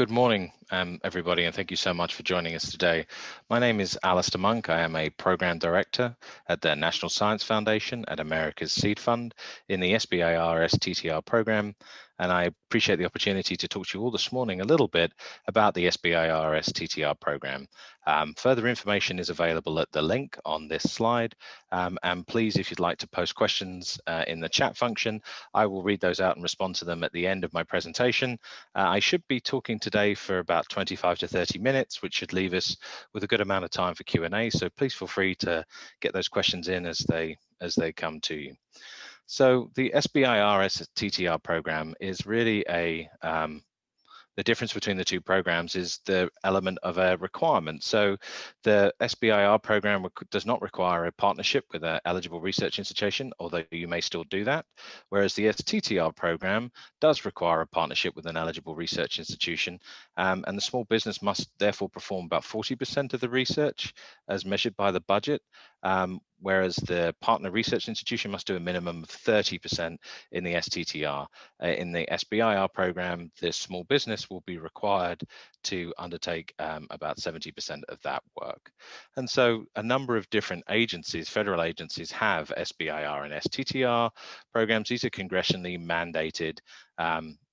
Good morning, everybody, and thank you so much for joining us today. My name is Alastair Monk. I am a Program Director at the National Science Foundation at America's Seed Fund in the SBIR STTR program, and I appreciate the opportunity to talk to you all this morning a little bit about the SBIR STTR program. Further information is available at the link on this slide, and please, if you'd like to post questions in the chat function, I will read those out and respond to them at the end of my presentation. I should be talking today for about 25 to 30 minutes, which should leave us with a good amount of time for Q&A. So please feel free to get those questions in as they come to you. So the SBIR STTR program is really the difference between the two programs is the element of a requirement. So the SBIR program does not require a partnership with an eligible research institution, although you may still do that, whereas the STTR program does require a partnership with an eligible research institution, and the small business must therefore perform about 40% of the research as measured by the budget, whereas the partner research institution must do a minimum of 30% in the STTR. In the SBIR program, the small business will be required to undertake about 70% of that work. And so a number of different agencies, federal agencies, have SBIR and STTR programs. These are congressionally mandated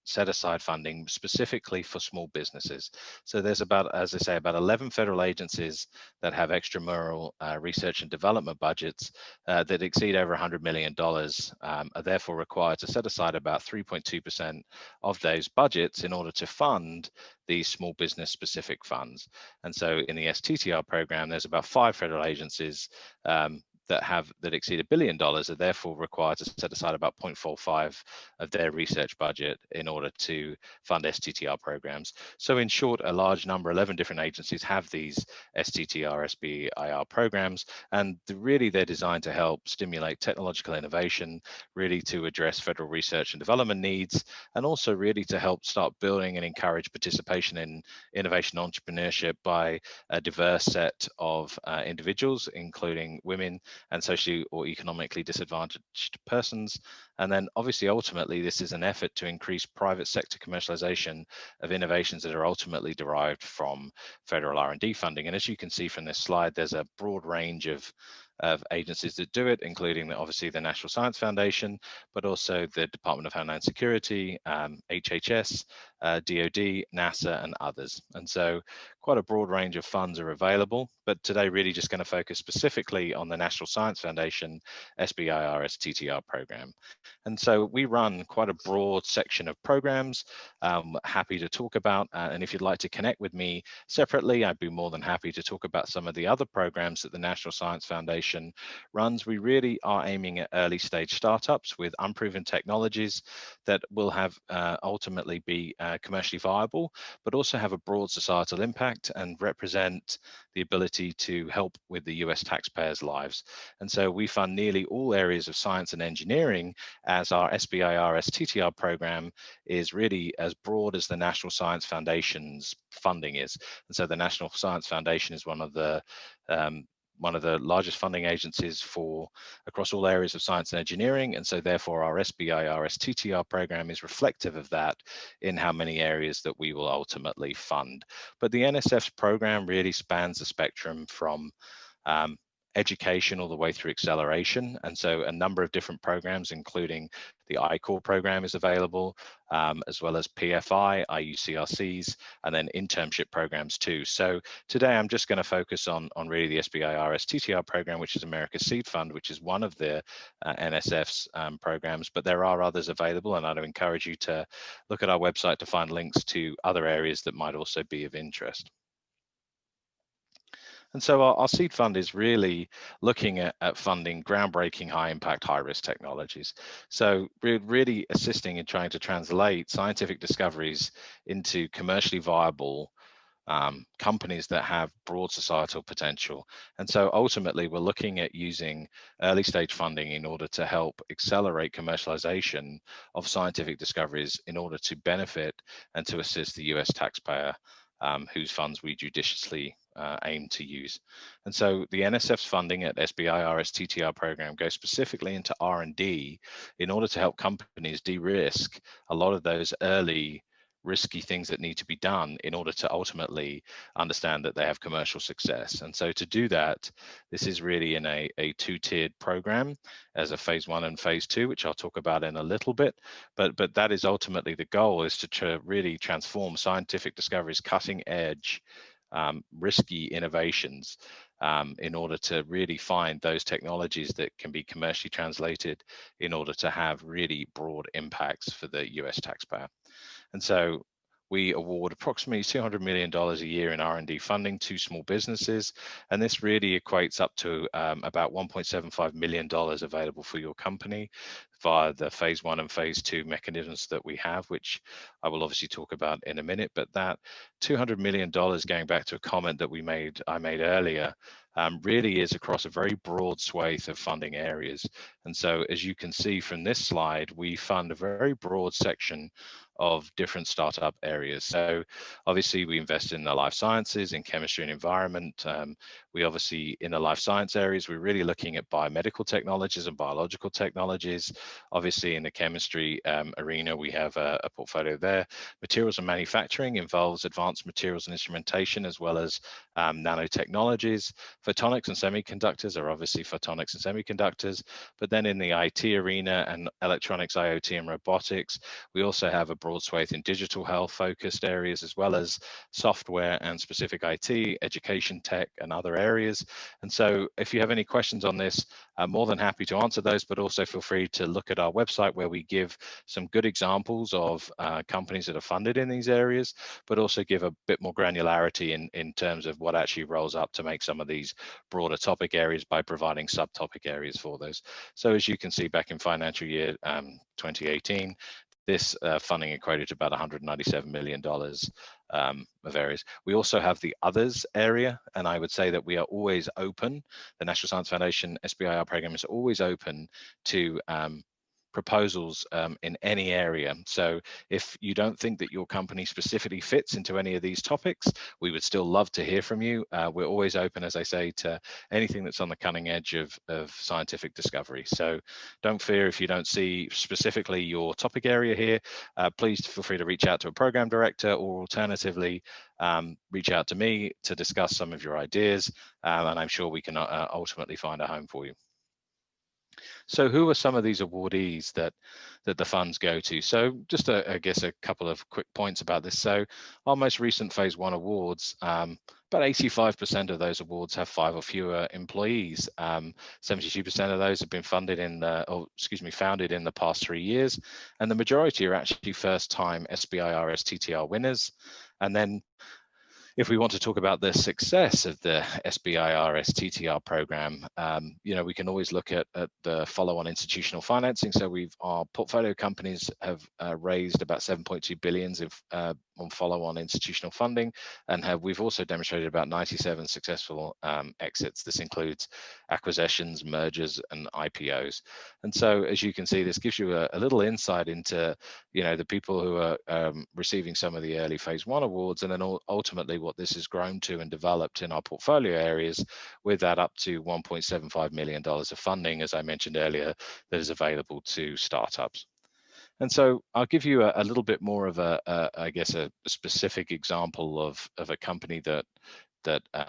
set aside funding specifically for small businesses. So there's about, as I say, about 11 federal agencies that have extramural research and development budgets that exceed over $100 million, are therefore required to set aside about 3.2% of those budgets in order to fund these small business specific funds. And so in the STTR program, there's about 5 federal agencies that exceed $1 billion are therefore required to set aside about 0.45 of their research budget in order to fund STTR programs. So in short, a large number, 11 different agencies have these STTR, SBIR programs, and really they're designed to help stimulate technological innovation, really to address federal research and development needs, and also really to help start building and encourage participation in innovation entrepreneurship by a diverse set of individuals, including women and socially or economically disadvantaged persons. And then obviously, ultimately, this is an effort to increase private sector commercialization of innovations that are ultimately derived from federal R&D funding. And as you can see from this slide, there's a broad range of agencies that do it, including obviously the National Science Foundation, but also the Department of Homeland Security, HHS, DoD, NASA, and others. And so quite a broad range of funds are available, but today really just going to focus specifically on the National Science Foundation SBIR STTR program. And so we run quite a broad section of programs, happy to talk about, and if you'd like to connect with me separately, I'd be more than happy to talk about some of the other programs that the National Science Foundation runs. We really are aiming at early stage startups with unproven technologies that will have ultimately be commercially viable, but also have a broad societal impact and represent the ability to help with the US taxpayers' lives. And so we fund nearly all areas of science and engineering, as our SBIR STTR program is really as broad as the National Science Foundation's funding is. And so the National Science Foundation is one of the largest funding agencies across all areas of science and engineering, and so therefore our SBIR STTR program is reflective of that in how many areas that we will ultimately fund. But the NSF's program really spans the spectrum from education all the way through acceleration, and so a number of different programs, including the ICOR program, is available, as well as PFI, IUCRCs, and then internship programs too. So today I'm just going to focus on really the SBIR STTR program, which is America's Seed Fund, which is one of the NSF's programs, but there are others available, and I'd encourage you to look at our website to find links to other areas that might also be of interest. And so our seed fund is really looking at funding groundbreaking, high impact, high risk technologies. So we're really assisting in trying to translate scientific discoveries into commercially viable companies that have broad societal potential. And so ultimately we're looking at using early stage funding in order to help accelerate commercialization of scientific discoveries in order to benefit and to assist the US taxpayer, whose funds we judiciously aim to use. And so the NSF's funding at SBIR STTR program goes specifically into R&D in order to help companies de-risk a lot of those early risky things that need to be done in order to ultimately understand that they have commercial success. And so to do that, this is really in a two-tiered program as a phase 1 and phase 2, which I'll talk about in a little bit. But that is ultimately the goal, is to really transform scientific discoveries, cutting edge, risky innovations, in order to really find those technologies that can be commercially translated in order to have really broad impacts for the US taxpayer. And so we award approximately $200 million a year in R&D funding to small businesses, and this really equates up to about $1.75 million available for your company via the phase 1 and phase 2 mechanisms that we have, which I will obviously talk about in a minute. But that $200 million, going back to a comment that I made earlier, really is across a very broad swathe of funding areas. And so as you can see from this slide, we fund a very broad section of different startup areas. So obviously we invest in the life sciences, in chemistry and environment. We obviously, in the life science areas, we're really looking at biomedical technologies and biological technologies. Obviously in the chemistry arena, we have a portfolio there. Materials and manufacturing involves advanced materials and instrumentation, as well as nanotechnologies. Photonics and semiconductors are obviously photonics and semiconductors. But then in the IT arena and electronics, IoT and robotics, we also have a broad swathe in digital health focused areas, as well as software and specific IT, education tech, and other areas. And so if you have any questions on this, I'm more than happy to answer those, but also feel free to look at our website, where we give some good examples of companies that are funded in these areas, but also give a bit more granularity in terms of what actually rolls up to make some of these broader topic areas by providing subtopic areas for those. So as you can see, back in financial year 2018, this funding equated to about $197 million of areas. We also have the others area, and I would say that we are always open. The National Science Foundation SBIR program is always open to proposals in any area. So if you don't think that your company specifically fits into any of these topics, we would still love to hear from you. We're always open, as I say, to anything that's on the cutting edge of scientific discovery. So don't fear if you don't see specifically your topic area here. Please feel free to reach out to a program director, or alternatively, reach out to me to discuss some of your ideas, and I'm sure we can ultimately find a home for you. So who are some of these awardees that the funds go to? So just I guess a couple of quick points about this. So our most recent phase 1 awards, about 85% of those awards have 5 or fewer employees. 72% of those have been founded in the past 3 years, and the majority are actually first-time SBIR STTR winners. And then if we want to talk about the success of the SBIR STTR program, we can always look at the follow-on institutional financing. So our portfolio companies have raised about 7.2 billion on follow-on institutional funding, and we've also demonstrated about 97 successful exits. This includes acquisitions, mergers, and IPOs. And so, as you can see, this gives you a little insight into the people who are receiving some of the early phase 1 awards, and then ultimately what this has grown to and developed in our portfolio areas, with that up to $1.75 million of funding, as I mentioned earlier, that is available to startups. And so I'll give you a little bit more of I guess a specific example of a company that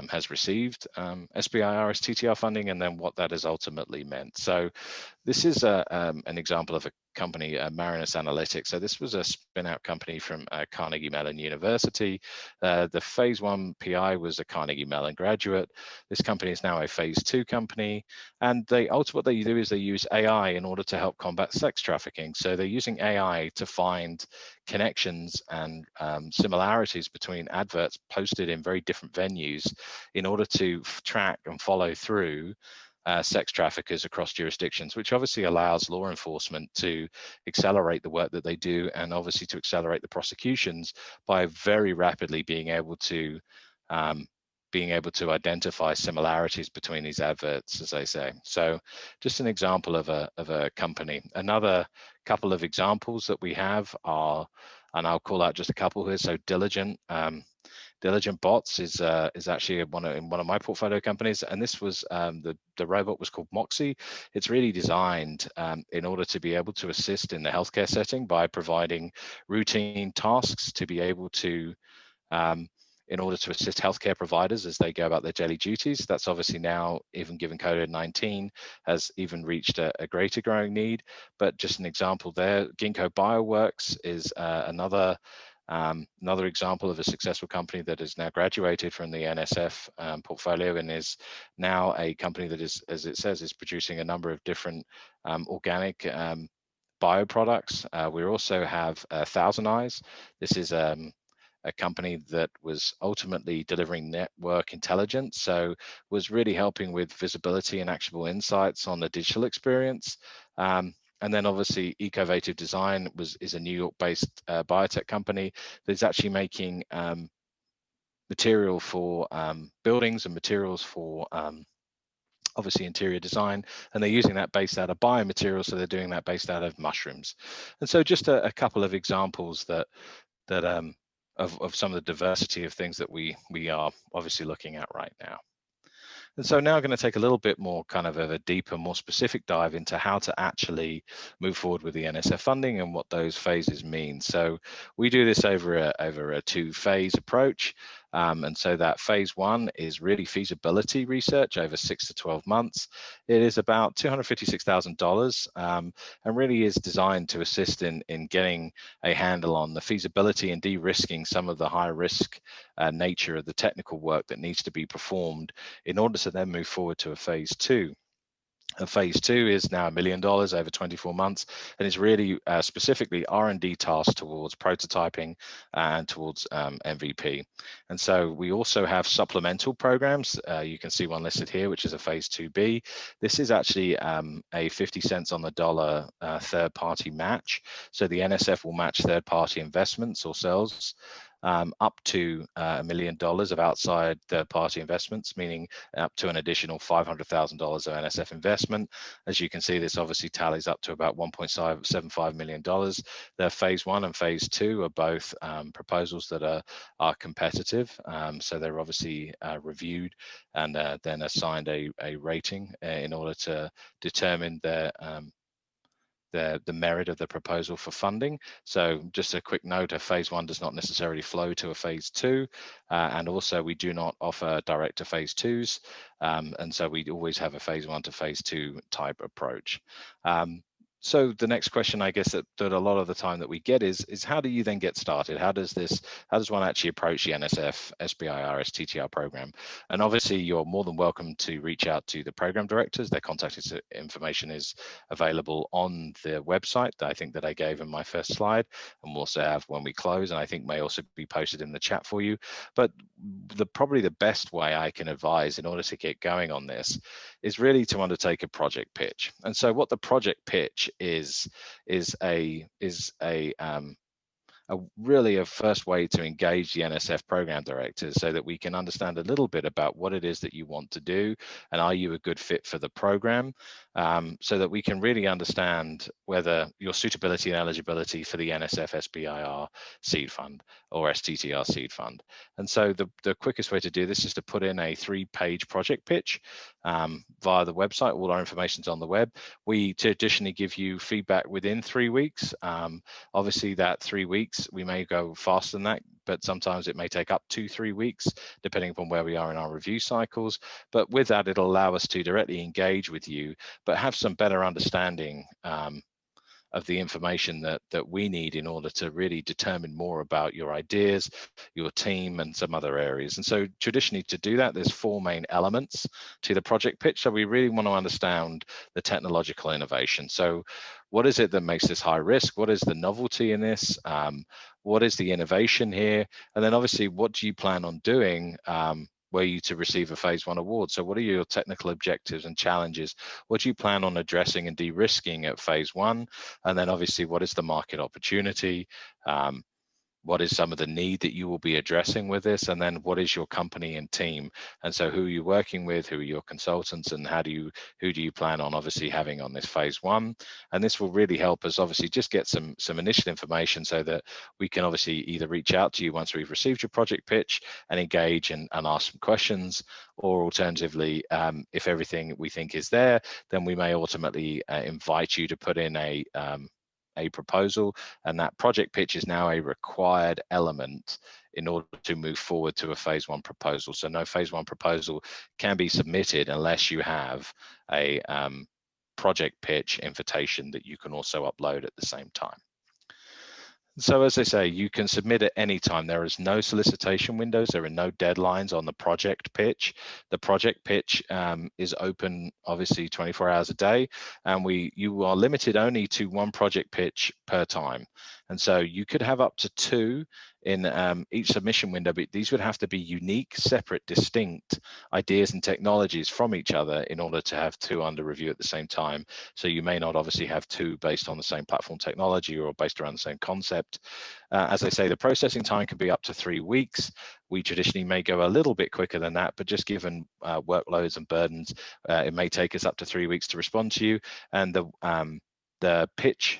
has received SBIR STTR funding, and then what that has ultimately meant. So this is an example of a company, Marinus Analytics. So this was a spin-out company from Carnegie Mellon University. The phase 1 PI was a Carnegie Mellon graduate. This company is now a phase 2 company, and what they do is they use AI in order to help combat sex trafficking. So they're using AI to find connections and similarities between adverts posted in very different venues in order to track and follow through sex traffickers across jurisdictions, which obviously allows law enforcement to accelerate the work that they do, and obviously to accelerate the prosecutions by very rapidly being able to identify similarities between these adverts, as I say. So just an example of a company. Another couple of examples that we have are, and I'll call out just a couple here. So Diligent. Diligent Bots is actually in one of my portfolio companies, and this was the robot was called Moxie. It's really designed in order to be able to assist in the healthcare setting by providing routine tasks to be able to in order to assist healthcare providers as they go about their daily duties. That's obviously now, even given COVID-19, has even reached a greater growing need. But just an example there, Ginkgo Bioworks is another example of a successful company that has now graduated from the NSF portfolio and is now a company that is, as it says, is producing a number of different organic bioproducts. We also have Thousand Eyes. This is a company that was ultimately delivering network intelligence, so was really helping with visibility and actionable insights on the digital experience. And then obviously Ecovative Design is a New York-based biotech company that's actually making material for buildings and materials for obviously interior design, and they're using that based out of biomaterials, so they're doing that based out of mushrooms. And so just a couple of examples that of some of the diversity of things that we are obviously looking at right now. And so now I'm going to take a little bit more kind of a deeper, more specific dive into how to actually move forward with the NSF funding and what those phases mean. So we do this over a two-phase approach. And so that phase one is really feasibility research over 6 to 12 months. It is about $256,000 and really is designed to assist in getting a handle on the feasibility and de-risking some of the high risk nature of the technical work that needs to be performed in order to then move forward to a phase two. Phase two is now $1 million over 24 months, and it's really specifically R&D tasks towards prototyping and towards MVP. And so we also have supplemental programs. You can see one listed here, which is a phase 2B. This is actually a 50 cents on the dollar third-party match. So the NSF will match third-party investments or sales up to $1 million of outside third-party investments, meaning up to an additional $500,000 of NSF investment. As you can see, this obviously tallies up to about $1.75 million. Their phase one and phase two are both proposals that are competitive. So they're obviously reviewed and then assigned a rating in order to determine the merit of the proposal for funding. So just a quick note, a phase one does not necessarily flow to a phase two. And also we do not offer direct to phase twos. And so we always have a phase one to phase two type approach. So the next question, I guess, that a lot of the time that we get is how do you then get started? How does one actually approach the NSF SBIR STTR program? And obviously, you're more than welcome to reach out to the program directors. Their contact information is available on the website that I think that I gave in my first slide, and we'll also have when we close, and I think may also be posted in the chat for you. But probably the best way I can advise in order to get going on this is really to undertake a project pitch. And so what the project pitch is really a first way to engage the NSF program directors so that we can understand a little bit about what it is that you want to do and are you a good fit for the program, so that we can really understand whether your suitability and eligibility for the NSF SBIR Seed Fund or STTR Seed Fund. And so the quickest way to do this is to put in a 3-page project pitch via the website. All our information's on the web. We traditionally give you feedback within 3 weeks. Obviously that 3 weeks, we may go faster than that, but sometimes it may take up to 3 weeks, depending upon where we are in our review cycles. But with that, it'll allow us to directly engage with you, but have some better understanding of the information that we need in order to really determine more about your ideas, your team, and some other areas. And so traditionally to do that, there's 4 main elements to the project pitch. So we really want to understand the technological innovation. So what is it that makes this high risk? What is the novelty in this? What is the innovation here? And then obviously, what do you plan on doing were you to receive a phase 1 award? So what are your technical objectives and challenges? What do you plan on addressing and de-risking at phase 1? And then obviously, what is the market opportunity? what is some of the need that you will be addressing with this, and then what is your company and team, and so who are you working with, who are your consultants, and who do you plan on obviously having on this phase one. And this will really help us obviously just get some initial information so that we can obviously either reach out to you once we've received your project pitch and engage and ask some questions, or alternatively, if everything we think is there, then we may ultimately invite you to put in a proposal, and that project pitch is now a required element in order to move forward to a phase one proposal. So no phase one proposal can be submitted unless you have a project pitch invitation that you can also upload at the same time. So as I say, you can submit at any time. There is no solicitation windows. There are no deadlines on the project pitch. The project pitch is open, obviously, 24 hours a day, and you are limited only to one project pitch per time. And so you could have up to 2 in each submission window, but these would have to be unique, separate, distinct ideas and technologies from each other in order to have 2 under review at the same time. So you may not obviously have 2 based on the same platform technology or based around the same concept. As I say, the processing time can be up to 3 weeks. We traditionally may go a little bit quicker than that, but just given workloads and burdens, it may take us up to 3 weeks to respond to you. And the pitch,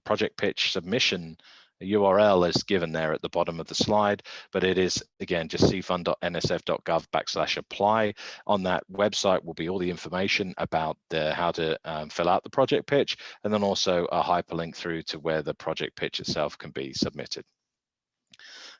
project pitch submission URL is given there at the bottom of the slide, but it is, again, just seedfund.nsf.gov/apply. On that website will be all the information about how to fill out the project pitch, and then also a hyperlink through to where the project pitch itself can be submitted.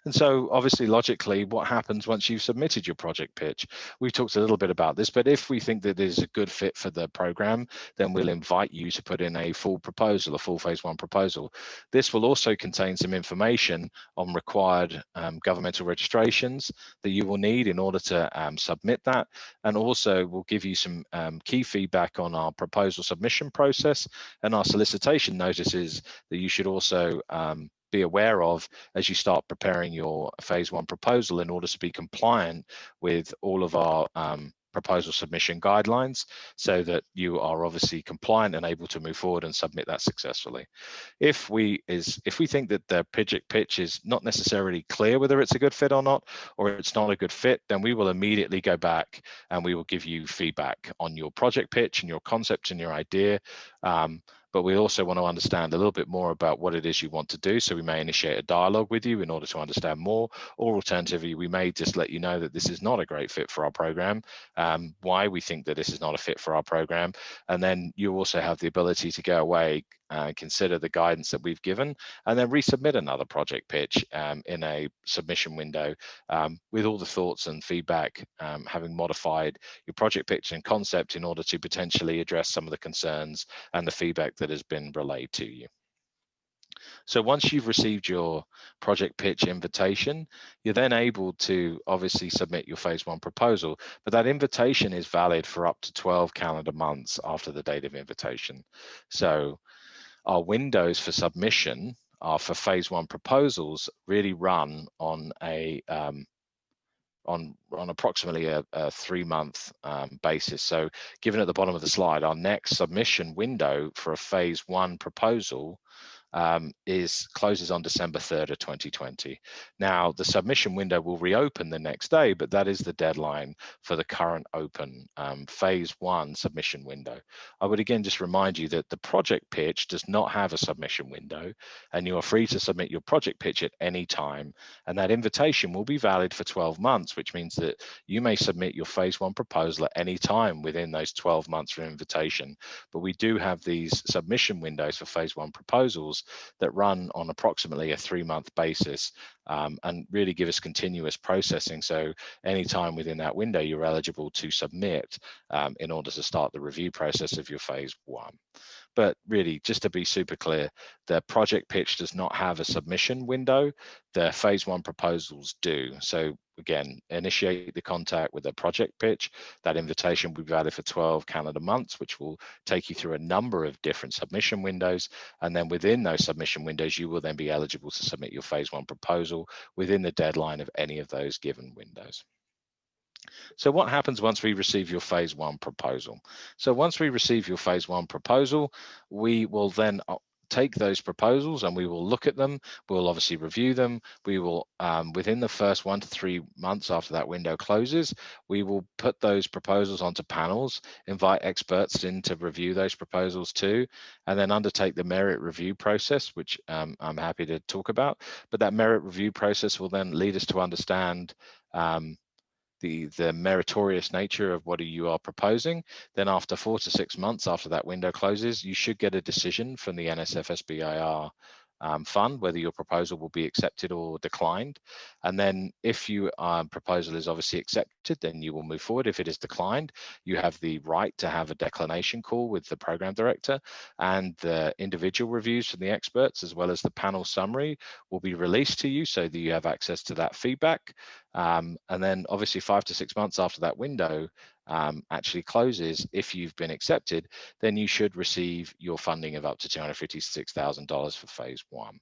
And so obviously, logically, what happens once you've submitted your project pitch? We've talked a little bit about this, but if we think that it is a good fit for the program, then we'll invite you to put in a full proposal, a full phase one proposal. This will also contain some information on required governmental registrations that you will need in order to submit that. And also will give you some key feedback on our proposal submission process and our solicitation notices that you should also be aware of as you start preparing your phase one proposal in order to be compliant with all of our proposal submission guidelines, so that you are obviously compliant and able to move forward and submit that successfully. If we think that the project pitch is not necessarily clear whether it's a good fit or not, or it's not a good fit, then we will immediately go back and we will give you feedback on your project pitch and your concept and your idea. But we also want to understand a little bit more about what it is you want to do. So we may initiate a dialogue with you in order to understand more, or alternatively, we may just let you know that this is not a great fit for our program, why we think that this is not a fit for our program. And then you also have the ability to go away, consider the guidance that we've given, and then resubmit another project pitch in a submission window with all the thoughts and feedback, having modified your project pitch and concept in order to potentially address some of the concerns and the feedback that has been relayed to you. So once you've received your project pitch invitation, you're then able to obviously submit your phase one proposal, but that invitation is valid for up to 12 calendar months after the date of invitation. So our windows for submission are for phase one proposals really run on a on approximately a 3-month basis. So given at the bottom of the slide, our next submission window for a phase one proposal closes on December 3rd of 2020. Now, the submission window will reopen the next day, but that is the deadline for the current open phase one submission window. I would again just remind you that the project pitch does not have a submission window, and you are free to submit your project pitch at any time. And that invitation will be valid for 12 months, which means that you may submit your phase one proposal at any time within those 12 months from invitation. But we do have these submission windows for phase one proposals that run on approximately a 3-month basis and really give us continuous processing. So anytime within that window, you're eligible to submit in order to start the review process of your phase one. But really, just to be super clear, the project pitch does not have a submission window. The phase one proposals do. So again, initiate the contact with a project pitch. That invitation will be valid for 12 calendar months, which will take you through a number of different submission windows. And then within those submission windows, you will then be eligible to submit your phase one proposal within the deadline of any of those given windows. So what happens once we receive your phase one proposal? So once we receive your phase one proposal, we will then take those proposals and we will look at them. We'll obviously review them. We will, within the first 1 to 3 months after that window closes, we will put those proposals onto panels, invite experts in to review those proposals too, and then undertake the merit review process, which I'm happy to talk about. But that merit review process will then lead us to understand the meritorious nature of what you are proposing. Then after 4 to 6 months after that window closes, you should get a decision from the NSF SBIR fund whether your proposal will be accepted or declined. And then if your proposal is obviously accepted, then you will move forward. If it is declined, you have the right to have a declination call with the program director, and the individual reviews from the experts as well as the panel summary will be released to you so that you have access to that feedback. And then obviously 5 to 6 months after that window actually closes, if you've been accepted, then you should receive your funding of up to $256,000 for phase 1.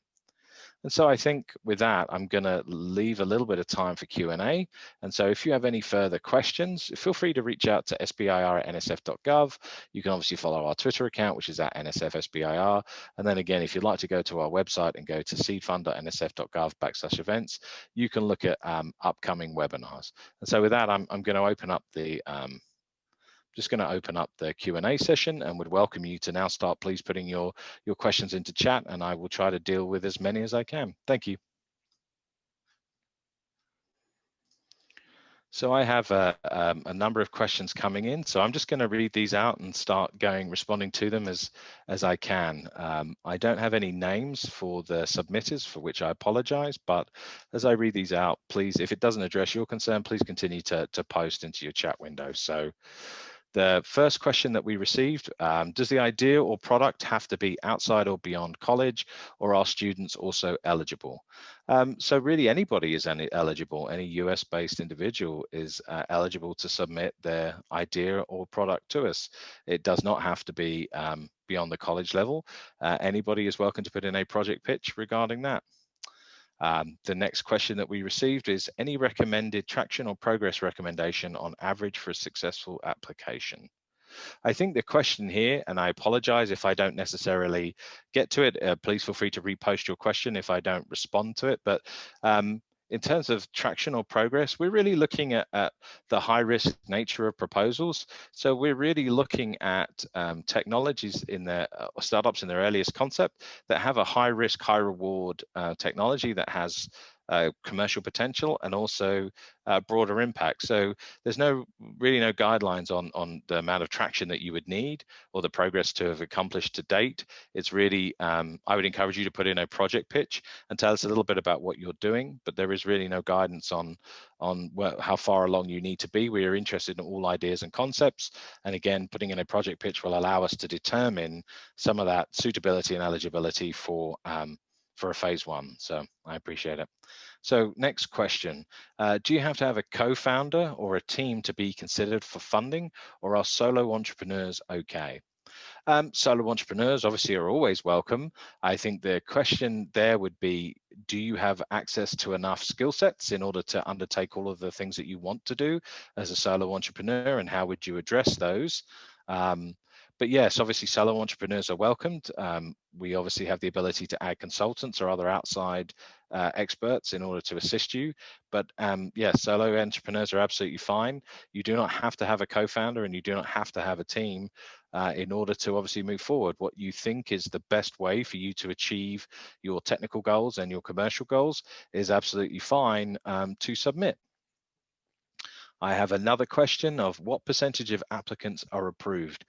And so I think with that, I'm going to leave a little bit of time for Q&A. And so if you have any further questions, feel free to reach out to sbir@nsf.gov. You can obviously follow our Twitter account, which is at NSFSBIR. And then again, if you'd like to go to our website and go to seedfund.nsf.gov/events, you can look at upcoming webinars. And so with that, I'm going to open up the just going to open up the Q&A session and would welcome you to now start please putting your questions into chat, and I will try to deal with as many as I can. Thank you. So I have a number of questions coming in, so I'm just going to read these out and start responding to them as I can. I don't have any names for the submitters, for which I apologize, but as I read these out, please, if it doesn't address your concern, please continue to post into your chat window. So the first question that we received, does the idea or product have to be outside or beyond college, or are students also eligible? So really anybody is eligible. Any US-based individual is eligible to submit their idea or product to us. It does not have to be beyond the college level. Anybody is welcome to put in a project pitch regarding that. The next question that we received is, any recommended traction or progress recommendation on average for a successful application? I think the question here, and I apologize if I don't necessarily get to it, please feel free to repost your question if I don't respond to it, but in terms of traction or progress, we're really looking at the high-risk nature of proposals. So we're really looking at technologies in their startups in their earliest concept that have a high-risk, high-reward technology that has commercial potential and also broader impact. So there's really no guidelines on the amount of traction that you would need or the progress to have accomplished to date. It's really, I would encourage you to put in a project pitch and tell us a little bit about what you're doing, but there is really no guidance on how far along you need to be. We are interested in all ideas and concepts. And again, putting in a project pitch will allow us to determine some of that suitability and eligibility for a phase 1. So I appreciate it. So next question, do you have to have a co-founder or a team to be considered for funding, or are solo entrepreneurs okay? Solo entrepreneurs obviously are always welcome. I think the question there would be, do you have access to enough skill sets in order to undertake all of the things that you want to do as a solo entrepreneur, and how would you address those? But yes, obviously solo entrepreneurs are welcomed. We obviously have the ability to add consultants or other outside experts in order to assist you. But yes, solo entrepreneurs are absolutely fine. You do not have to have a co-founder, and you do not have to have a team in order to obviously move forward. What you think is the best way for you to achieve your technical goals and your commercial goals is absolutely fine to submit. I have another question of what percentage of applicants are approved.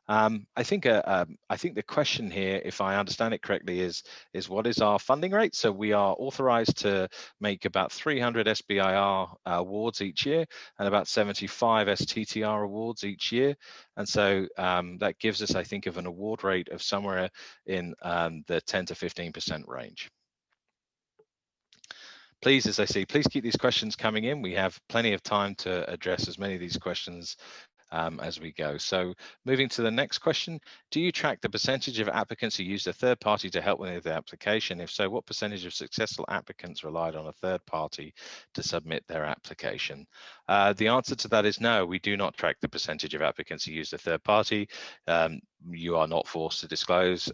I think the question here, if I understand it correctly, is what is our funding rate? So we are authorized to make about 300 SBIR awards each year and about 75 STTR awards each year. And so that gives us, I think, of an award rate of somewhere in the 10 to 15% range. Please, as I say, please keep these questions coming in. We have plenty of time to address as many of these questions as we go. So moving to the next question, do you track the percentage of applicants who used a third party to help with the application? If so, what percentage of successful applicants relied on a third party to submit their application? The answer to that is no, we do not track the percentage of applicants who used a third party. You are not forced to disclose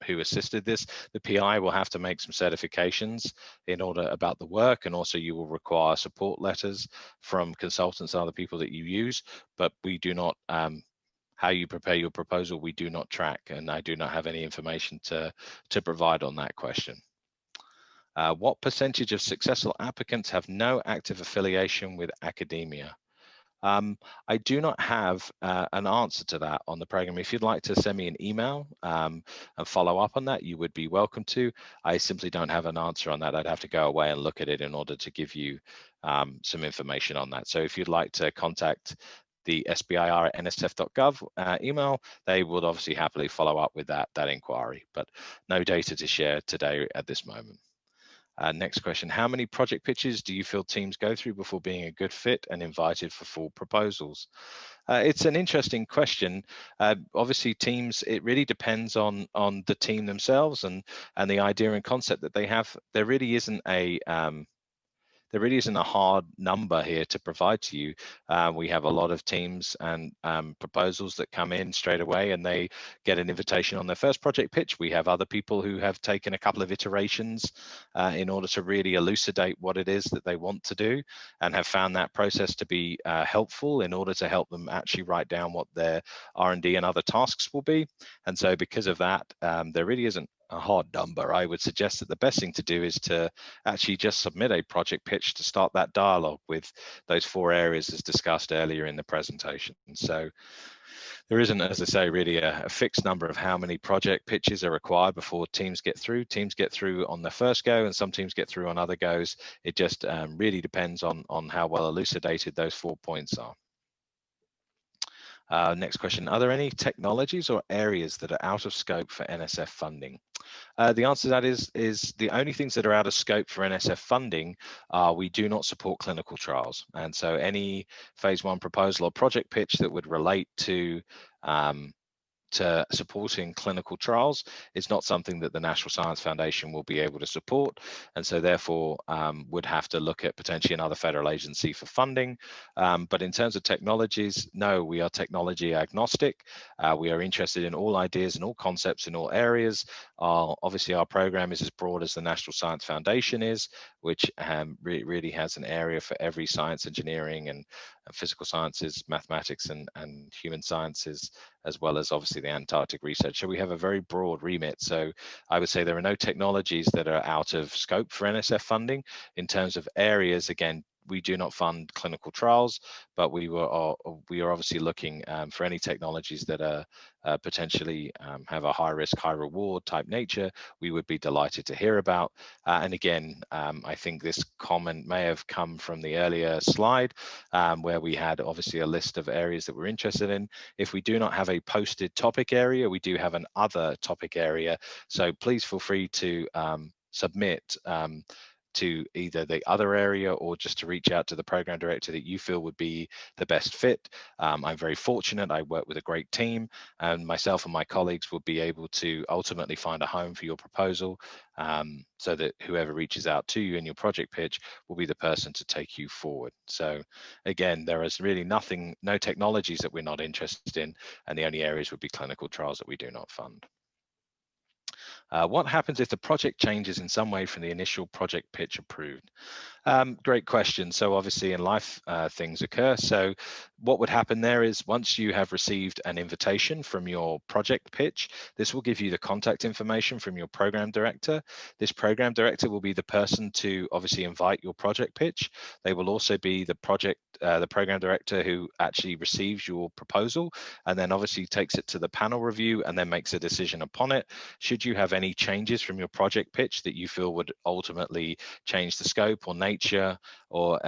who assisted this. The PI will have to make some certifications in order about the work, and also you will require support letters from consultants and other people that you use, but we do not, how you prepare your proposal, we do not track, and I do not have any information to provide on that question. What percentage of successful applicants have no active affiliation with academia? I do not have an answer to that on the program. If you'd like to send me an email and follow up on that, you would be welcome to. I simply don't have an answer on that. I'd have to go away and look at it in order to give you some information on that. So if you'd like to contact the SBIR at nsf.gov email, they would obviously happily follow up with that inquiry, but no data to share today at this moment. Next question, how many project pitches do you feel teams go through before being a good fit and invited for full proposals? It's an interesting question. Obviously teams, it really depends on the team themselves and the idea and concept that they have. There really isn't a hard number here to provide to you. We have a lot of teams and proposals that come in straight away and they get an invitation on their first project pitch. We have other people who have taken a couple of iterations in order to really elucidate what it is that they want to do and have found that process to be helpful in order to help them actually write down what their R&D and other tasks will be. And so because of that, there really isn't a hard number. I would suggest that the best thing to do is to actually just submit a project pitch to start that dialogue with those 4 areas as discussed earlier in the presentation. So there isn't, as I say, really a fixed number of how many project pitches are required before teams get through. Teams get through on the first go and some teams get through on other goes. It just really depends on how well elucidated those 4 points are. Next question, are there any technologies or areas that are out of scope for NSF funding? The answer to that is the only things that are out of scope for NSF funding are we do not support clinical trials. And so any phase 1 proposal or project pitch that would relate to supporting clinical trials is not something that the National Science Foundation will be able to support, and so therefore would have to look at potentially another federal agency for funding. But in terms of technologies, no, we are technology agnostic. We are interested in all ideas and all concepts in all areas. Obviously our program is as broad as the National Science Foundation is, which really has an area for every science, engineering and physical sciences, mathematics and human sciences, as well as obviously the Antarctic research. So we have a very broad remit. So I would say there are no technologies that are out of scope for NSF funding. In terms of areas, again, we do not fund clinical trials, but we are obviously looking for any technologies that are potentially have a high risk, high reward type nature. We would be delighted to hear about. And again, I think this comment may have come from the earlier slide where we had obviously a list of areas that we're interested in. If we do not have a posted topic area, we do have an other topic area. So please feel free to submit to either the other area or just to reach out to the program director that you feel would be the best fit. I'm very fortunate. I work with a great team, and myself and my colleagues will be able to ultimately find a home for your proposal so that whoever reaches out to you in your project pitch will be the person to take you forward. So again, there is really no technologies that we're not interested in, and the only areas would be clinical trials that we do not fund. What happens if the project changes in some way from the initial project pitch approved? Great question. So obviously in life, things occur. So what would happen there is once you have received an invitation from your project pitch, this will give you the contact information from your program director. This program director will be the person to obviously invite your project pitch. They will also be the program director who actually receives your proposal and then obviously takes it to the panel review and then makes a decision upon it. Should you have any changes from your project pitch that you feel would ultimately change the scope or nature or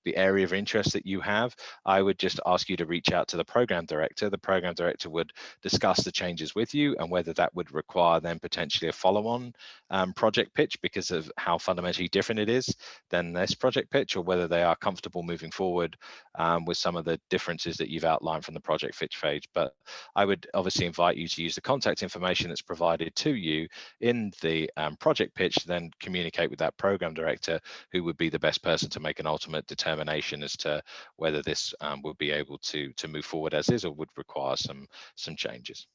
the area of interest that you have, I would just ask you to reach out to the program director. The program director would discuss the changes with you and whether that would require then potentially a follow-on project pitch because of how fundamentally different it is than this project pitch, or whether they are comfortable moving forward with some of the differences that you've outlined from the project pitch phase. But I would obviously invite you to use the contact information that's provided to you in the project pitch to then communicate with that program director, who would be the best person to make an ultimate determination as to whether this would be able to move forward as is or would require some changes.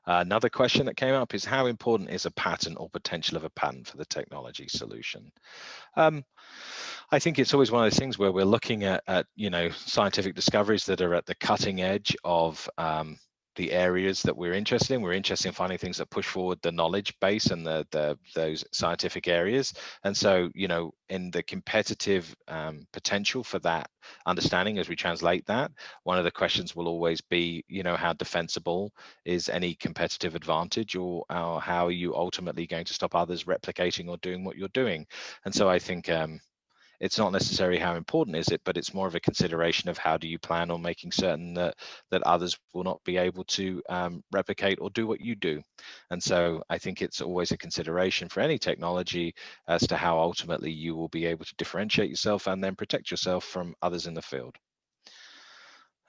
Another question that came up is, how important is a patent or potential of a patent for the technology solution? I think it's always one of those things where we're looking at scientific discoveries that are at the cutting edge of the areas that we're interested in. We're interested in finding things that push forward the knowledge base and those scientific areas. And so, in the competitive potential for that understanding, as we translate that, one of the questions will always be, how defensible is any competitive advantage, or how are you ultimately going to stop others replicating or doing what you're doing? And so I think it's not necessarily how important is it, but it's more of a consideration of how do you plan on making certain that others will not be able to replicate or do what you do. And so I think it's always a consideration for any technology as to how ultimately you will be able to differentiate yourself and then protect yourself from others in the field.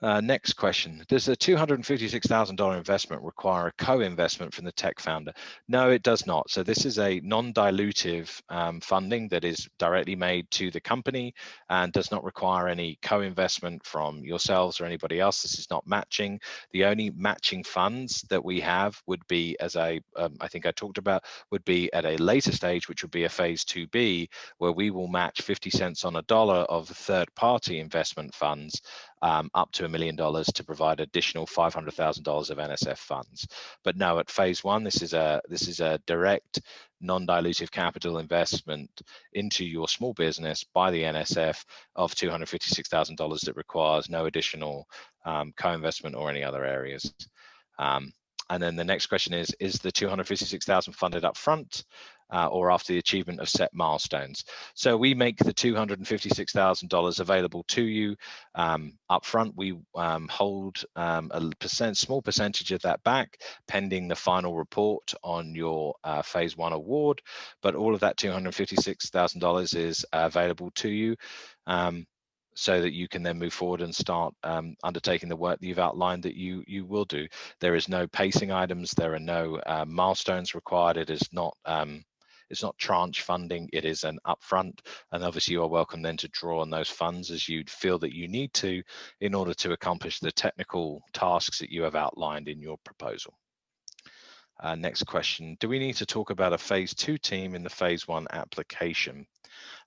Next question, does a $256,000 investment require a co-investment from the tech founder? No, it does not. So this is a non-dilutive funding that is directly made to the company and does not require any co-investment from yourselves or anybody else. This is not matching. The only matching funds that we have would be, as I think I talked about, would be at a later stage, which would be a phase 2B, where we will match 50 cents on a dollar of third-party investment funds up to $1 million to provide additional $500,000 of NSF funds. But no, at phase 1, this is a direct non-dilutive capital investment into your small business by the NSF of $256,000 that requires no additional co-investment or any other areas. And then the next question is the $256,000 funded up front or after the achievement of set milestones? So we make the $256,000 available to you up front. We hold a small percentage of that back pending the final report on your phase 1 award, but all of that $256,000 is available to you. So that you can then move forward and start undertaking the work that you've outlined that you will do. There is no pacing items. There are no milestones required. It is not it's not tranche funding. It is an upfront, and obviously you are welcome then to draw on those funds as you feel that you need to in order to accomplish the technical tasks that you have outlined in your proposal. Next question, do we need to talk about a phase 2 team in the phase 1 application?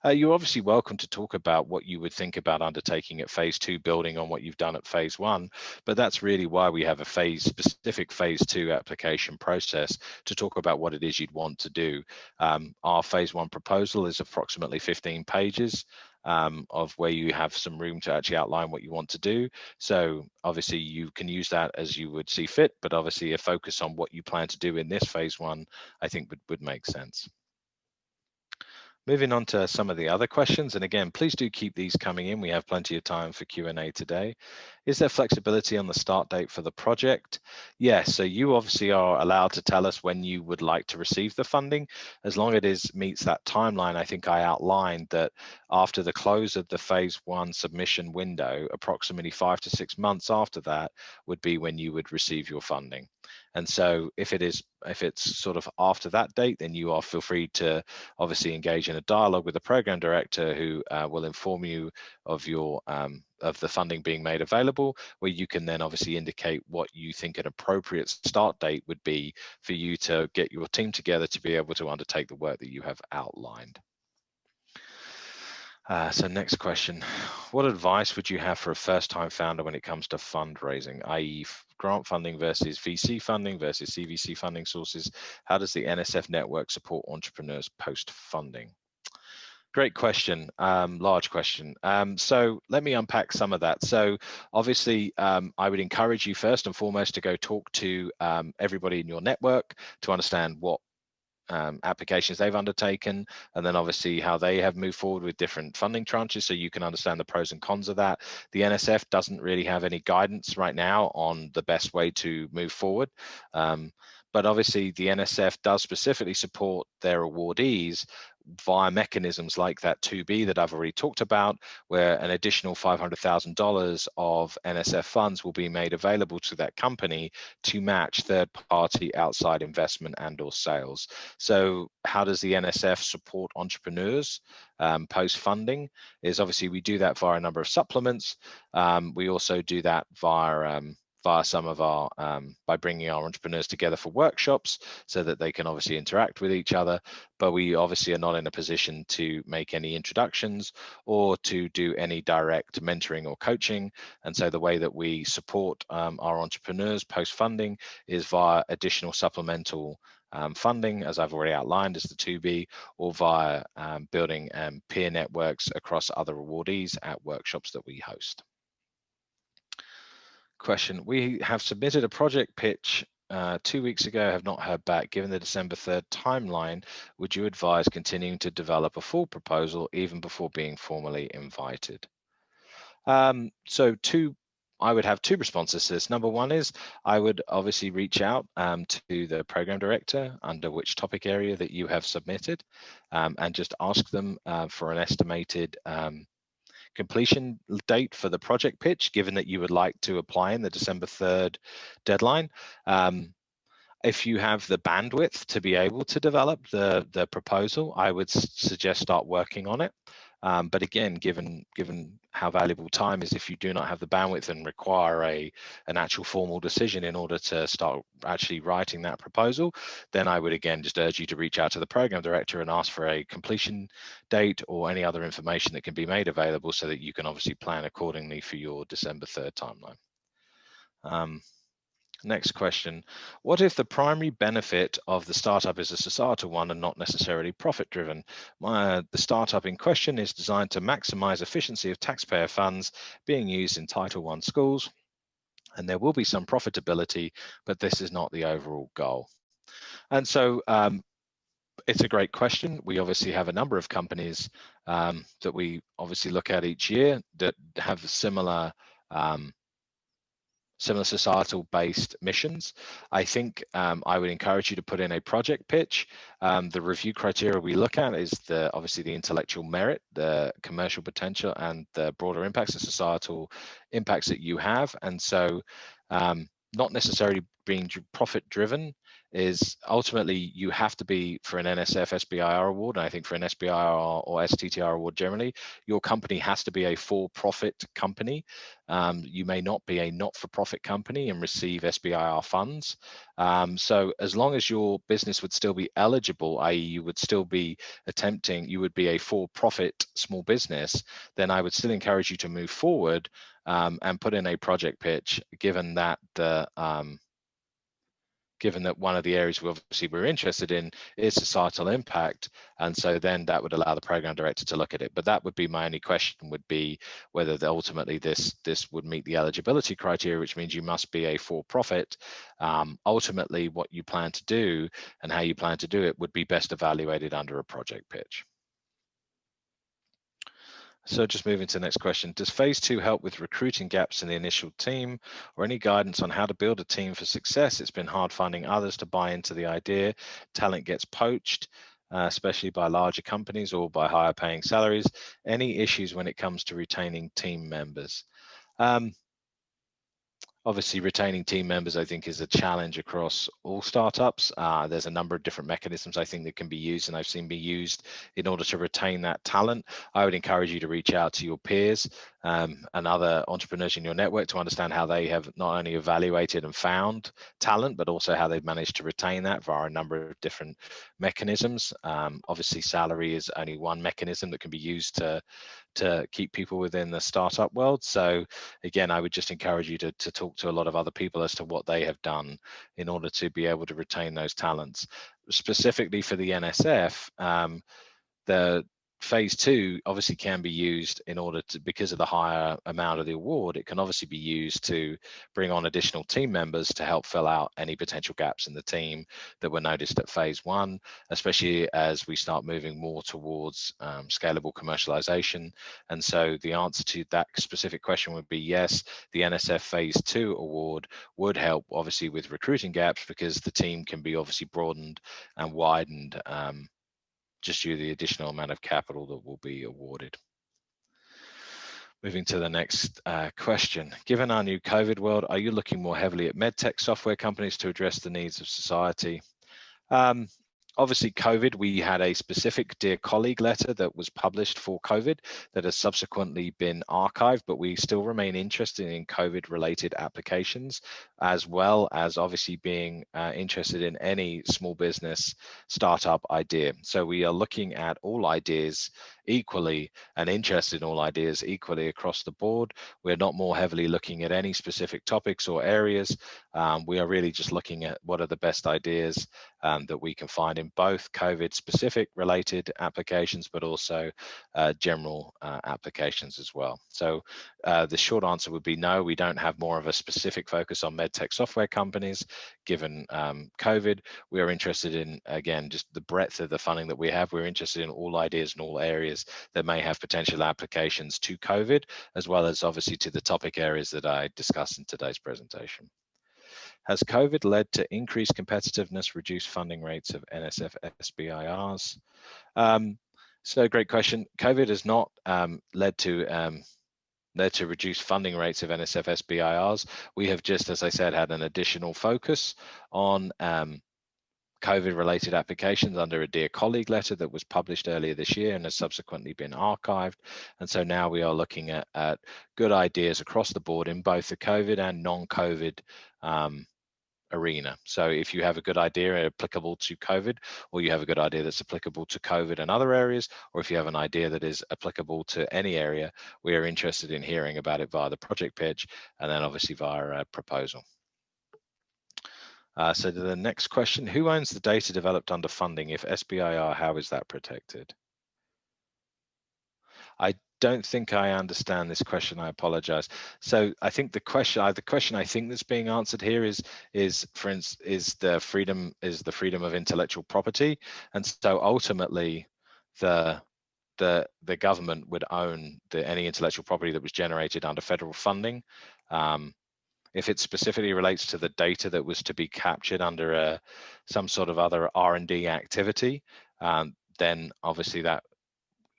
You're obviously welcome to talk about what you would think about undertaking at phase 2, building on what you've done at phase 1, but that's really why we have a specific phase 2 application process to talk about what it is you'd want to do. Our phase 1 proposal is approximately 15 pages. Of where you have some room to actually outline what you want to do. So obviously you can use that as you would see fit, but obviously a focus on what you plan to do in this phase 1, I think would make sense. Moving on to some of the other questions, and again, please do keep these coming in. We have plenty of time for Q&A today. Is there flexibility on the start date for the project? Yes, so you obviously are allowed to tell us when you would like to receive the funding, as long as it meets that timeline. I think I outlined that after the close of the phase 1 submission window, approximately 5 to 6 months after that would be when you would receive your funding. And so if it's sort of after that date, then you feel free to obviously engage in a dialogue with the program director who will inform you of your of the funding being made available, where you can then obviously indicate what you think an appropriate start date would be for you to get your team together to be able to undertake the work that you have outlined. So next question, what advice would you have for a first-time founder when it comes to fundraising, i.e. grant funding versus VC funding versus CVC funding sources? How does the NSF network support entrepreneurs post-funding? Great question, large question. So let me unpack some of that. So obviously, I would encourage you first and foremost to go talk to everybody in your network to understand what applications they've undertaken, and then obviously how they have moved forward with different funding tranches, so you can understand the pros and cons of that. The NSF doesn't really have any guidance right now on the best way to move forward, but obviously the NSF does specifically support their awardees via mechanisms like that 2B that I've already talked about, where an additional $500,000 of NSF funds will be made available to that company to match third-party outside investment and or sales. So how does the NSF support entrepreneurs post-funding? Is obviously we do that via a number of supplements. We also do that via some of our, by bringing our entrepreneurs together for workshops so that they can obviously interact with each other, but we obviously are not in a position to make any introductions or to do any direct mentoring or coaching. And so the way that we support our entrepreneurs post-funding is via additional supplemental funding, as I've already outlined, as the 2B, or via building peer networks across other awardees at workshops that we host. Question: we have submitted a project pitch 2 weeks ago, have not heard back. Given the December 3rd timeline, would you advise continuing to develop a full proposal even before being formally invited? I would have two responses to this. Number one is I would obviously reach out to the program director under which topic area that you have submitted and just ask them for an estimated completion date for the project pitch, given that you would like to apply in the December 3rd deadline. If you have the bandwidth to be able to develop the proposal, I would suggest start working on it. But again, given how valuable time is, if you do not have the bandwidth and require an actual formal decision in order to start actually writing that proposal, then I would again just urge you to reach out to the program director and ask for a completion date or any other information that can be made available so that you can obviously plan accordingly for your December 3rd timeline. Next question: what if the primary benefit of the startup is a societal one and not necessarily profit driven? The startup in question is designed to maximize efficiency of taxpayer funds being used in Title I schools, and there will be some profitability, but this is not the overall goal. And so it's a great question. We obviously have a number of companies that we obviously look at each year that have similar societal based missions. I think I would encourage you to put in a project pitch. The review criteria we look at is obviously the intellectual merit, the commercial potential, and the broader impacts and societal impacts that you have. And so not necessarily being profit driven is ultimately you have to be, for an NSF SBIR award, and I think for an SBIR or STTR award generally, your company has to be a for-profit company. You may not be a not-for-profit company and receive SBIR funds. So as long as your business would still be eligible, i.e. you would still be you would be a for-profit small business, then I would still encourage you to move forward and put in a project pitch, given that one of the areas we're interested in is societal impact, and so then that would allow the program director to look at it. But that would be my only question, would be whether ultimately this would meet the eligibility criteria, which means you must be a for-profit. Ultimately, what you plan to do and how you plan to do it would be best evaluated under a project pitch. So just moving to the next question: does phase 2 help with recruiting gaps in the initial team, or any guidance on how to build a team for success? It's been hard finding others to buy into the idea. Talent gets poached, especially by larger companies or by higher paying salaries. Any issues when it comes to retaining team members? Obviously, retaining team members, I think, is a challenge across all startups. There's a number of different mechanisms I think that can be used, and I've seen be used in order to retain that talent. I would encourage you to reach out to your peers and other entrepreneurs in your network to understand how they have not only evaluated and found talent, but also how they've managed to retain that via a number of different mechanisms. Obviously, salary is only one mechanism that can be used to keep people within the startup world. So again, I would just encourage you to talk to a lot of other people as to what they have done in order to be able to retain those talents. Specifically for the NSF, phase 2 obviously can be used in order to, because of the higher amount of the award, it can obviously be used to bring on additional team members to help fill out any potential gaps in the team that were noticed at phase 1, especially as we start moving more towards scalable commercialization. And so the answer to that specific question would be yes, the NSF phase 2 award would help obviously with recruiting gaps, because the team can be obviously broadened and widened just due to the additional amount of capital that will be awarded. Moving to the next question. Given our new COVID world, are you looking more heavily at medtech software companies to address the needs of society? Obviously, COVID, we had a specific Dear Colleague letter that was published for COVID that has subsequently been archived, but we still remain interested in COVID-related applications, as well as obviously being interested in any small business startup idea. So we are looking at all ideas equally and interested in all ideas equally across the board. We're not more heavily looking at any specific topics or areas. We are really just looking at what are the best ideas that we can find in both COVID specific related applications, but also general applications as well. So the short answer would be no, we don't have more of a specific focus on medtech software companies given COVID. We are interested in, again, just the breadth of the funding that we have. We're interested in all ideas in all areas that may have potential applications to COVID, as well as obviously to the topic areas that I discussed in today's presentation. Has COVID led to increased competitiveness, reduced funding rates of NSF SBIRs? So great question. COVID has not led to reduced funding rates of NSF SBIRs. We have just, as I said, had an additional focus on COVID-related applications under a Dear Colleague letter that was published earlier this year and has subsequently been archived. And so now we are looking at good ideas across the board in both the COVID and non-COVID arena. So if you have a good idea applicable to COVID, or you have a good idea that's applicable to COVID and other areas, or if you have an idea that is applicable to any area, we are interested in hearing about it via the project pitch and then obviously via a proposal. So the next question, who owns the data developed under funding? If SBIR, how is that protected? I don't think I understand this question. I apologize. So I think the question I think that's being answered here is for instance, is the freedom of intellectual property, and so ultimately the government would own any intellectual property that was generated under federal funding. If it specifically relates to the data that was to be captured under some sort of other R&D activity, then obviously that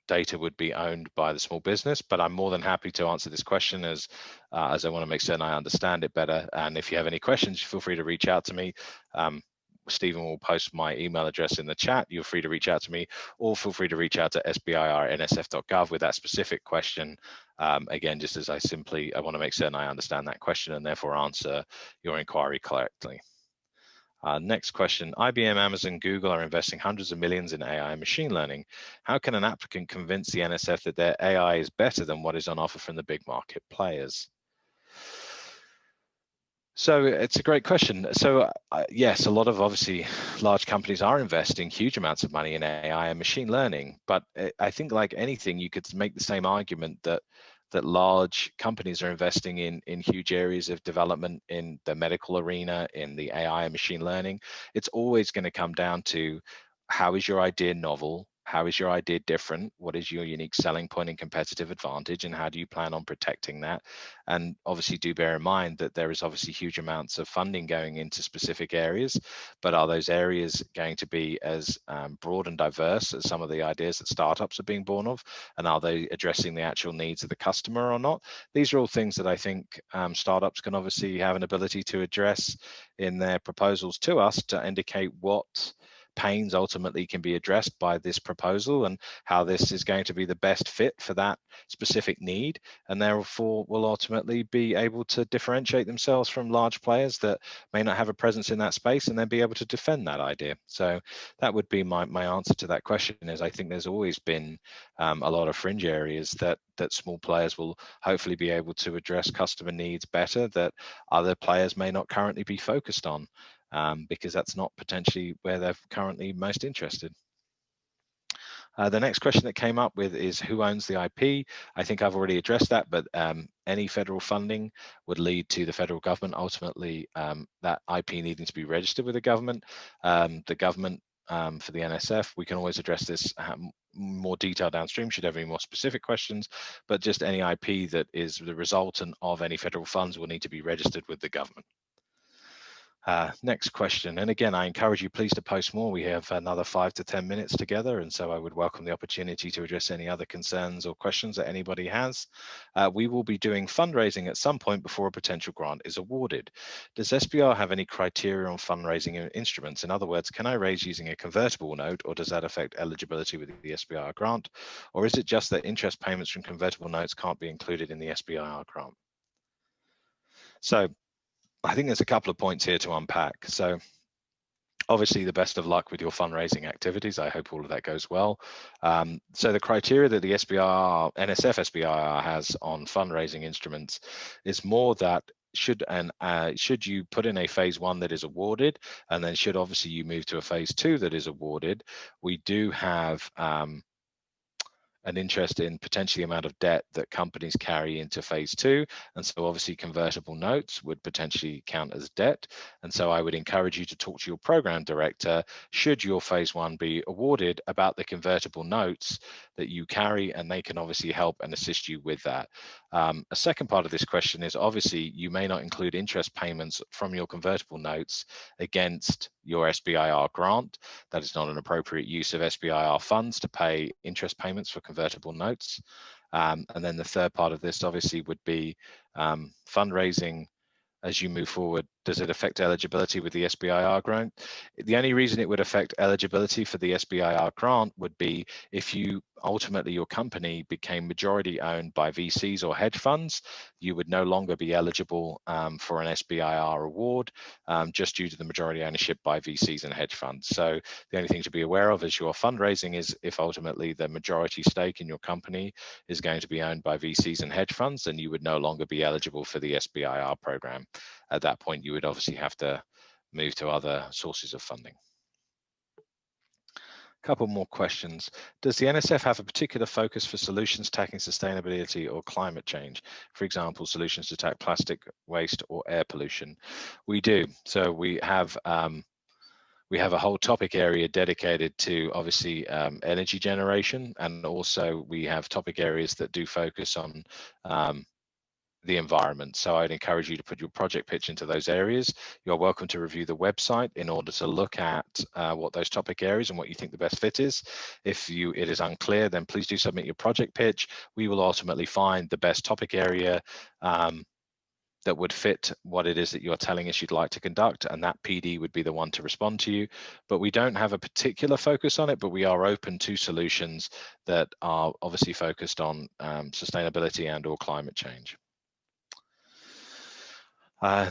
data would be owned by the small business. But I'm more than happy to answer this question as I want to make certain I understand it better. And if you have any questions, feel free to reach out to me. Stephen will post my email address in the chat. You're free to reach out to me, or feel free to reach out to sbir@nsf.gov with that specific question. Again, just as I want to make certain I understand that question and therefore answer your inquiry correctly. Next question, IBM, Amazon, Google are investing hundreds of millions in AI and machine learning. How can an applicant convince the NSF that their AI is better than what is on offer from the big market players? So it's a great question. So yes, a lot of obviously large companies are investing huge amounts of money in AI and machine learning, but I think like anything, you could make the same argument that large companies are investing in huge areas of development in the medical arena, in the AI and machine learning. It's always going to come down to how is your idea novel? How is your idea different? What is your unique selling point and competitive advantage? And how do you plan on protecting that? And obviously do bear in mind that there is obviously huge amounts of funding going into specific areas, but are those areas going to be as broad and diverse as some of the ideas that startups are being born of? And are they addressing the actual needs of the customer or not? These are all things that I think startups can obviously have an ability to address in their proposals to us to indicate what pains ultimately can be addressed by this proposal and how this is going to be the best fit for that specific need, and therefore will ultimately be able to differentiate themselves from large players that may not have a presence in that space and then be able to defend that idea. So that would be my answer to that question. Is I think there's always been a lot of fringe areas that small players will hopefully be able to address customer needs better that other players may not currently be focused on. Because that's not potentially where they're currently most interested. The next question that came up with is who owns the IP? I think I've already addressed that, but any federal funding would lead to the federal government ultimately that IP needing to be registered with the government. The government for the NSF, we can always address this more detail downstream should have any more specific questions, but just any IP that is the resultant of any federal funds will need to be registered with the government. Next question, and again, I encourage you please to post more. We have another 5 to 10 minutes together, and so I would welcome the opportunity to address any other concerns or questions that anybody has. We will be doing fundraising at some point before a potential grant is awarded. Does SBIR have any criteria on fundraising instruments? In other words, can I raise using a convertible note, or does that affect eligibility with the SBIR grant? Or is it just that interest payments from convertible notes can't be included in the SBIR grant? So I think there's a couple of points here to unpack. So obviously the best of luck with your fundraising activities. I hope all of that goes well. So the criteria that the NSF SBIR has on fundraising instruments is more that should you put in a phase 1 that is awarded, and then should obviously you move to a phase 2 that is awarded, we do have an interest in potentially amount of debt that companies carry into phase 2. And so obviously convertible notes would potentially count as debt. And so I would encourage you to talk to your program director, should your phase 1 be awarded, about the convertible notes that you carry, and they can obviously help and assist you with that. A second part of this question is obviously you may not include interest payments from your convertible notes against your SBIR grant. That is not an appropriate use of SBIR funds to pay interest payments for convertible notes. And then the third part of this obviously would be fundraising as you move forward. Does it affect eligibility with the SBIR grant? The only reason it would affect eligibility for the SBIR grant would be if you ultimately your company became majority owned by VCs or hedge funds, you would no longer be eligible for an SBIR award just due to the majority ownership by VCs and hedge funds. So the only thing to be aware of as your fundraising is if ultimately the majority stake in your company is going to be owned by VCs and hedge funds, then you would no longer be eligible for the SBIR program. At that point, you would obviously have to move to other sources of funding. Couple more questions. Does the NSF have a particular focus for solutions tackling sustainability or climate change? For example, solutions to tackle plastic waste or air pollution? We do. So we have a whole topic area dedicated to obviously energy generation, and also we have topic areas that do focus on the environment. So I'd encourage you to put your project pitch into those areas. You're welcome to review the website in order to look at what those topic areas and what you think the best fit is. If it is unclear, then please do submit your project pitch. We will ultimately find the best topic area that would fit what it is that you're telling us you'd like to conduct, and that PD would be the one to respond to you. But we don't have a particular focus on it, but we are open to solutions that are obviously focused on sustainability and or climate change.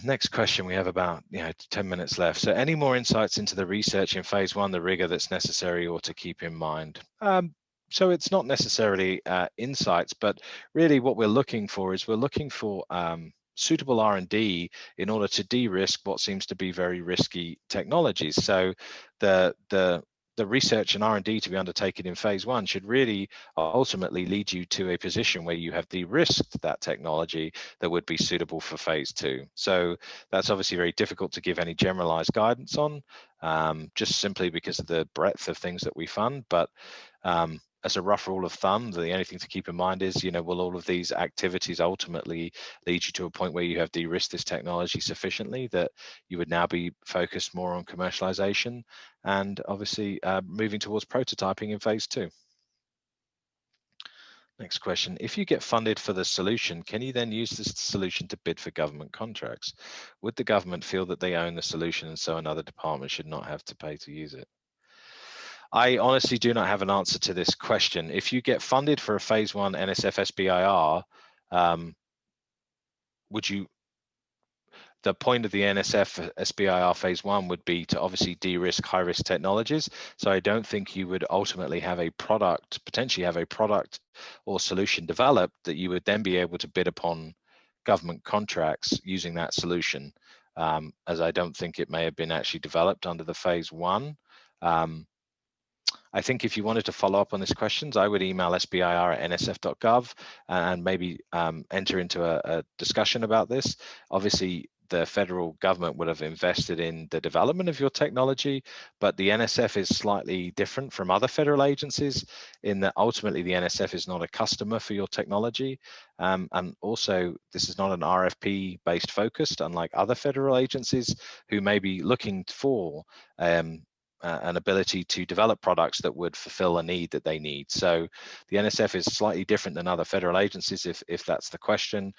Next question, we have about 10 minutes left. So any more insights into the research in phase 1, the rigor that's necessary or to keep in mind? So it's not necessarily insights, but really what we're looking for is suitable R&D in order to de-risk what seems to be very risky technologies. So the research and R&D to be undertaken in phase 1 should really ultimately lead you to a position where you have de-risked that technology that would be suitable for phase 2. So that's obviously very difficult to give any generalized guidance on, just simply because of the breadth of things that we fund. But as a rough rule of thumb, the only thing to keep in mind is, will all of these activities ultimately lead you to a point where you have de-risked this technology sufficiently that you would now be focused more on commercialization and obviously moving towards prototyping in phase 2. Next question, if you get funded for the solution, can you then use this solution to bid for government contracts? Would the government feel that they own the solution and so another department should not have to pay to use it? I honestly do not have an answer to this question. If you get funded for a phase 1 NSF SBIR, the point of the NSF SBIR phase 1 would be to obviously de-risk high-risk technologies. So I don't think you would ultimately have potentially have a product or solution developed that you would then be able to bid upon government contracts using that solution, as I don't think it may have been actually developed under the phase 1. I think if you wanted to follow up on these questions, I would email sbir@nsf.gov and maybe enter into a discussion about this. Obviously, the federal government would have invested in the development of your technology, but the NSF is slightly different from other federal agencies in that ultimately the NSF is not a customer for your technology. And also, this is not an RFP based focused, unlike other federal agencies who may be looking for an ability to develop products that would fulfill a need that they need. So the NSF is slightly different than other federal agencies, if that's the question,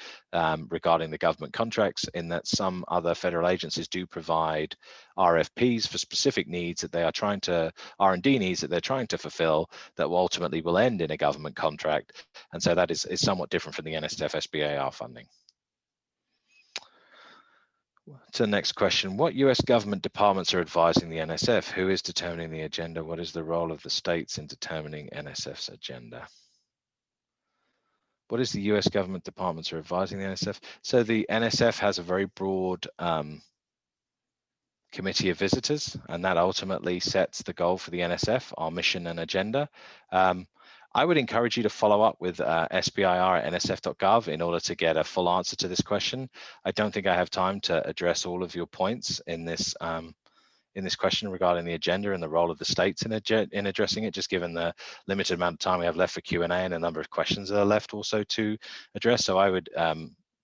regarding the government contracts, in that some other federal agencies do provide RFPs for specific needs that they are trying to, R&D needs that they're trying to fulfill that will ultimately will end in a government contract. And so that is somewhat different from the NSF SBIR funding. To the next question, what US government departments are advising the NSF? Who is determining the agenda? What is the role of the states in determining NSF's agenda? What is the US government departments are advising the NSF? So the NSF has a very broad committee of visitors, and that ultimately sets the goal for the NSF, our mission and agenda. I would encourage you to follow up with SBIR@nsf.gov in order to get a full answer to this question. I don't think I have time to address all of your points in this question regarding the agenda and the role of the states in addressing it, just given the limited amount of time we have left for Q&A and a number of questions that are left also to address. So I would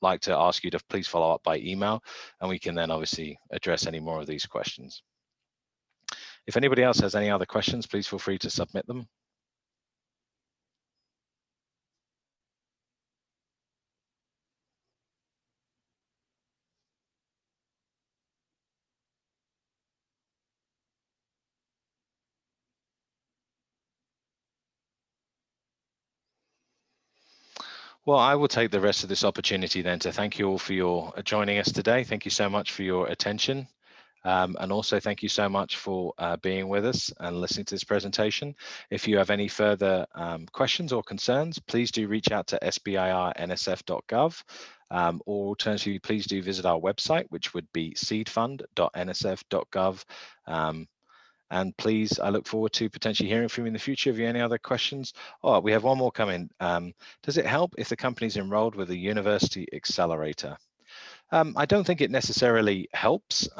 like to ask you to please follow up by email, and we can then obviously address any more of these questions. If anybody else has any other questions, please feel free to submit them. Well, I will take the rest of this opportunity then to thank you all for your joining us today. Thank you so much for your attention. And also thank you so much for being with us and listening to this presentation. If you have any further questions or concerns, please do reach out to sbir@nsf.gov, or alternatively, please do visit our website, which would be seedfund.nsf.gov. And please, I look forward to potentially hearing from you in the future if you have any other questions. Oh, we have one more coming. Does it help if the company's enrolled with a university accelerator? I don't think it necessarily helps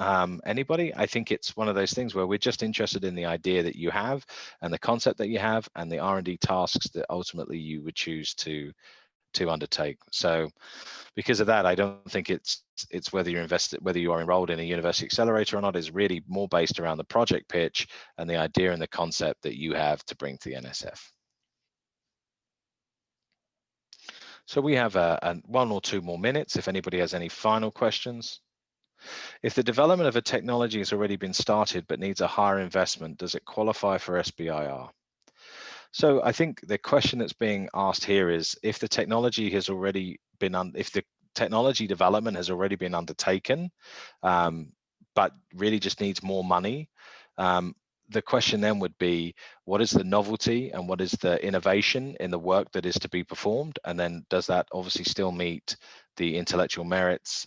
anybody. I think it's one of those things where we're just interested in the idea that you have and the concept that you have and the R&D tasks that ultimately you would choose to undertake. So because of that, I don't think it's whether you are enrolled in a university accelerator or not is really more based around the project pitch and the idea and the concept that you have to bring to the NSF. So we have one or two more minutes if anybody has any final questions. If the development of a technology has already been started but needs a higher investment, does it qualify for SBIR? So I think the question that's being asked here is if the technology has already been if the technology development has already been undertaken, but really just needs more money, the question then would be, what is the novelty and what is the innovation in the work that is to be performed? And then does that obviously still meet the intellectual merits,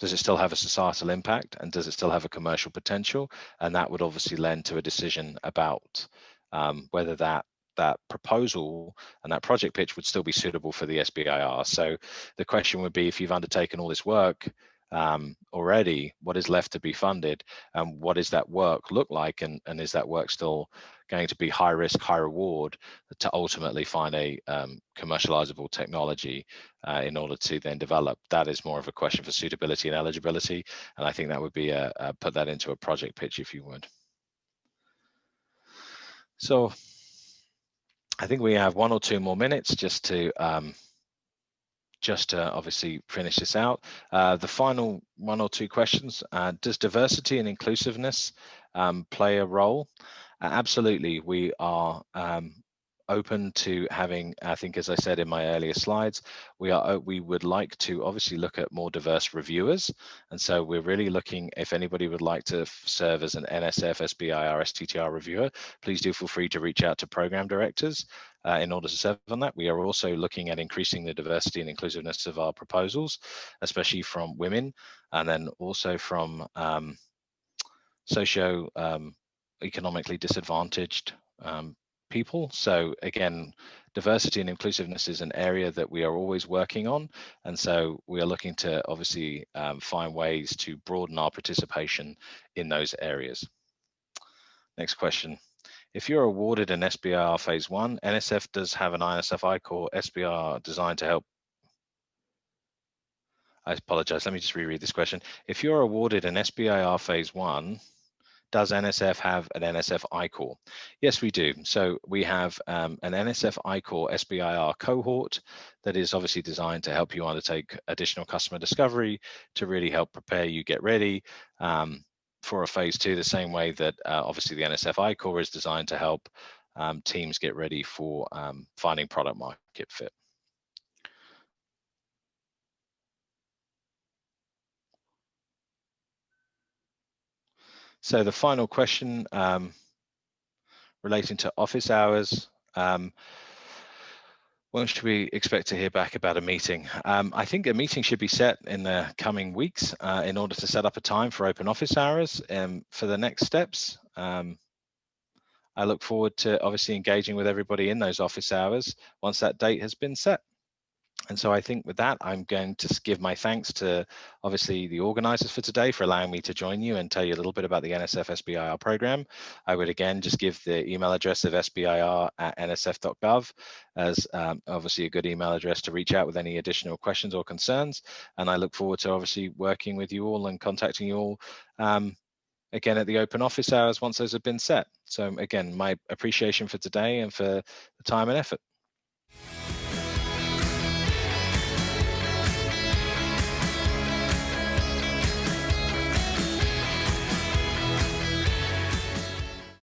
does it still have a societal impact, and does it still have a commercial potential? And that would obviously lend to a decision about whether that proposal and that project pitch would still be suitable for the SBIR. So the question would be, if you've undertaken all this work already, what is left to be funded, and what does that work look like, and is that work still going to be high risk, high reward to ultimately find a commercializable technology in order to then develop? That is more of a question for suitability and eligibility, and I think that would be put that into a project pitch, if you would. So I think we have one or two more minutes just to obviously finish this out. The final one or two questions, does diversity and inclusiveness play a role? Absolutely, we are open to having, I think, as I said in my earlier slides, we would like to obviously look at more diverse reviewers. And so we're really looking, if anybody would like to serve as an NSF, SBIR, STTR reviewer, please do feel free to reach out to program directors in order to serve on that. We are also looking at increasing the diversity and inclusiveness of our proposals, especially from women, and then also from economically disadvantaged people. So again, diversity and inclusiveness is an area that we are always working on, and so we are looking to obviously find ways to broaden our participation in those areas. Next question. If you're awarded an SBIR Phase 1, NSF does have an NSF ICOR SBIR designed to help. I apologize, let me just reread this question. If you're awarded an SBIR Phase 1, does NSF have an NSF ICOR? Yes, we do. So we have an NSF ICOR SBIR cohort that is obviously designed to help you undertake additional customer discovery, to really help prepare you get ready for a Phase 2, the same way that obviously the NSF ICOR is designed to help teams get ready for finding product market fit. So the final question relating to office hours, when should we expect to hear back about a meeting? I think a meeting should be set in the coming weeks in order to set up a time for open office hours for the next steps. I look forward to obviously engaging with everybody in those office hours once that date has been set. And so I think with that, I'm going to give my thanks to obviously the organizers for today for allowing me to join you and tell you a little bit about the NSF SBIR program. I would again just give the email address of sbir@nsf.gov as obviously a good email address to reach out with any additional questions or concerns. And I look forward to obviously working with you all and contacting you all again at the open office hours once those have been set. So again, my appreciation for today and for the time and effort.